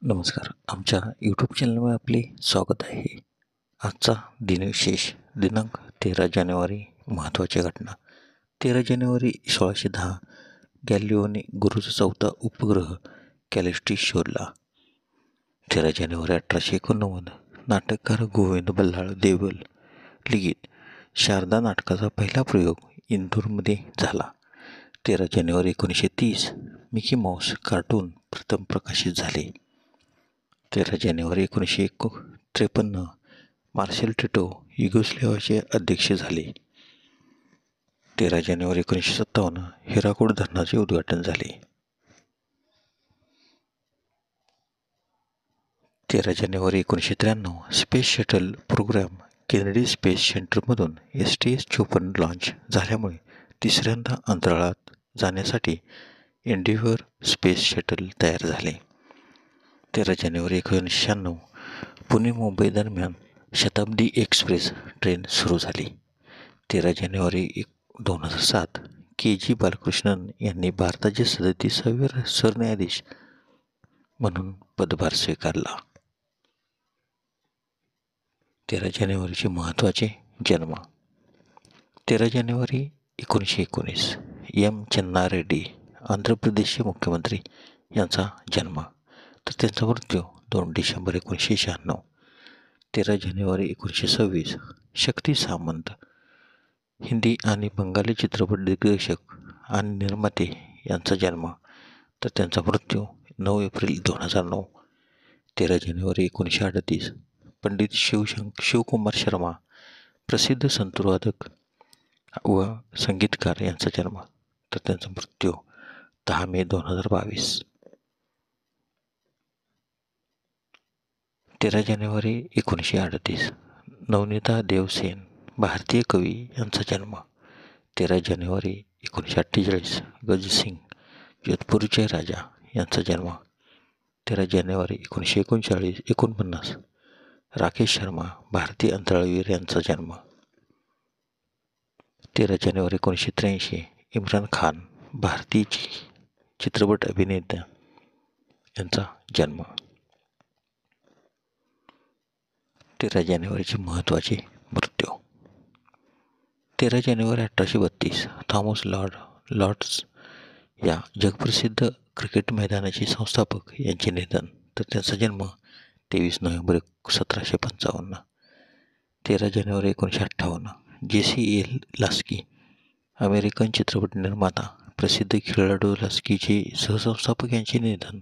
नमस्कार. आमच्या यूट्यूब चॅनलवर आपले स्वागत आहे. आजचा दिनविशेष दिनांक 13 जानेवारी. महत्त्वाच्या घटना. 13 जानेवारी 1610 गॅलिलिओने गुरूचा चौथा उपग्रह कॅलिस्टी शोधला. 13 जानेवारी 1889 नाटककार गोविंद बल्लाळ देवल लिखित शारदा नाटकाचा पहिला प्रयोग इंदूरमध्ये झाला. 13 जानेवारी 1930 मिकी माऊस कार्टून प्रथम प्रकाशित झाले. 13 जानेवारी 1953 मार्शल टिटो युगोस्लाव्हियाचे अध्यक्ष झाले. 13 जानेवारी 1957 हिराकुड धरणाचे उद्घाटन झाले. 13 जानेवारी 1993 space shuttle programme Kennedy space सेंटरमधून STS-54 लॉन्च झाल्यामुळे तिसऱ्यांदा अंतराळात जाण्यासाठी एन्डिव्हर स्पेस शटल तयार झाले. 13 जानेवारी 1996 पुणे मुंबई दरम्यान शताब्दी एक्सप्रेस ट्रेन सुरू झाली. 13 जानेवारी 2007 KG बालकृष्णन यांनी भारताचे 37वे सरन्यायाधीश म्हणून पदभार स्वीकारला. 13 जानेवारीचे महत्त्वाचे जन्म. 13 जानेवारी 1919 M. चन्नारेड्डी आंध्र प्रदेशचे मुख्यमंत्री यांचा जन्म, तर त्यांचा मृत्यू 2 डिसेंबर 1996. 13 जानेवारी 1926 शक्ती सामंत हिंदी आणि बंगाली चित्रपट दिग्दर्शक आणि निर्माते यांचा जन्म, तर त्यांचा मृत्यू 9 एप्रिल 2009. 13 जानेवारी 1938 पंडित शिवकुमार शर्मा प्रसिद्ध संतूरवादक व संगीतकार यांचा जन्म, तर त्यांचा मृत्यू 10 मे 2022. 13 जानेवारी 1938 नवनीता देवसेन भारतीय कवी यांचा जन्म. 13 जानेवारी 1948 गजसिंग जोधपूरचे राजा यांचा जन्म. 13 जानेवारी 1949 राकेश शर्मा भारतीय अंतराळवीर यांचा जन्म. 13 जानेवारी 1983 इम्रान खान भारतीय चित्रपट अभिनेता यांचा जन्म. 13 जानेवारीचे महत्त्वाचे मृत्यू. 13 जानेवारी 1832 थॉमस लॉर्ड्स या जगप्रसिद्ध क्रिकेट मैदानाचे संस्थापक यांचे निधन, तर त्यांचा जन्म 23 नोव्हेंबर 1755. 13 जानेवारी 1958 JCL लास्की अमेरिकन चित्रपट निर्माता प्रसिद्ध खेळाडू लास्कीचे सहसंस्थापक यांचे निधन,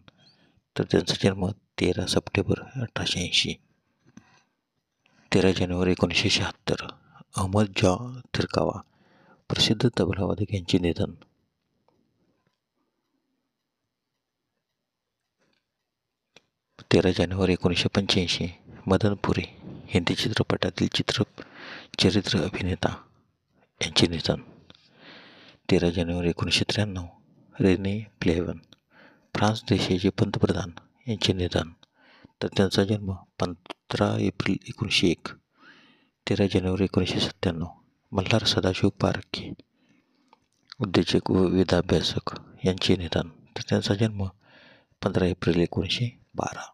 तर त्यांचा जन्म 13 सप्टेंबर 1880. 13 जानेवारी 1976 अहमद जॉ थिरकावा प्रसिद्ध तबलावादक यांचे निधन. 13 जानेवारी 1985 मदन पुरी हिंदी चित्रपटातील चरित्र अभिनेता यांचे निधन. 13 जानेवारी 1993 रेने प्लेव्हन फ्रान्स देशाचे पंतप्रधान यांचे निधन, तर त्यांचा जन्म 15 एप्रिल 1901. 13 जानेवारी 1997 मल्हार सदाशिव पारखे उद्योजक व वेदाभ्यासक यांचे निधन, तर त्यांचा जन्म 15 एप्रिल 1912.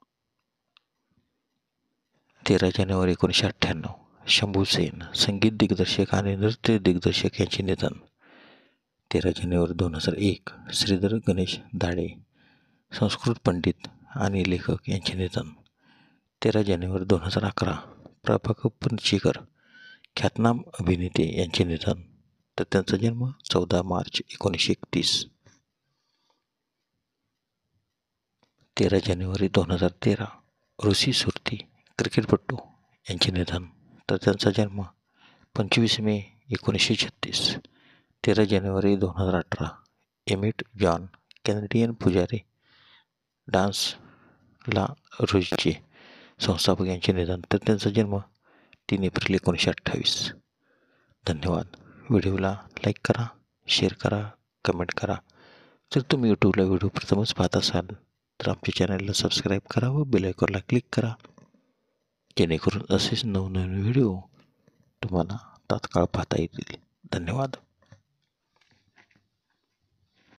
13 जानेवारी 1998 शंभू सेन संगीत दिग्दर्शक आणि नृत्य दिग्दर्शक यांचे निधन. 13 जानेवारी 2001 श्रीधर गणेश दाडे संस्कृत पंडित आणि लेखक यांचे निधन. 13 जानेवारी 2011 प्रभाकर पणशीकर ख्यातनाम अभिनेते यांचे निधन, तर त्यांचा जन्म 14 मार्च 1931. 13 जानेवारी 2013 ऋषी सुरती क्रिकेटपटू यांचे निधन, तर त्यांचा जन्म 25 मे 1936. 13 जानेवारी 2018 एमिट जॉन कॅनेडियन पुजारी डान्स ला रूजचे संस्थापक यांचे निधन, तर त्यांचा जन्म 3 एप्रिल 1928. धन्यवाद. व्हिडिओला लाईक करा, शेअर करा, कमेंट करा. जर तुम्ही यूट्यूबला व्हिडिओ प्रथमच पाहत असाल तर आमच्या चॅनलला सबस्क्राईब करा व बेल आयकॉनला क्लिक करा, जेणेकरून असेच नवनवीन व्हिडिओ तुम्हाला तात्काळ पाहता येतील. धन्यवाद.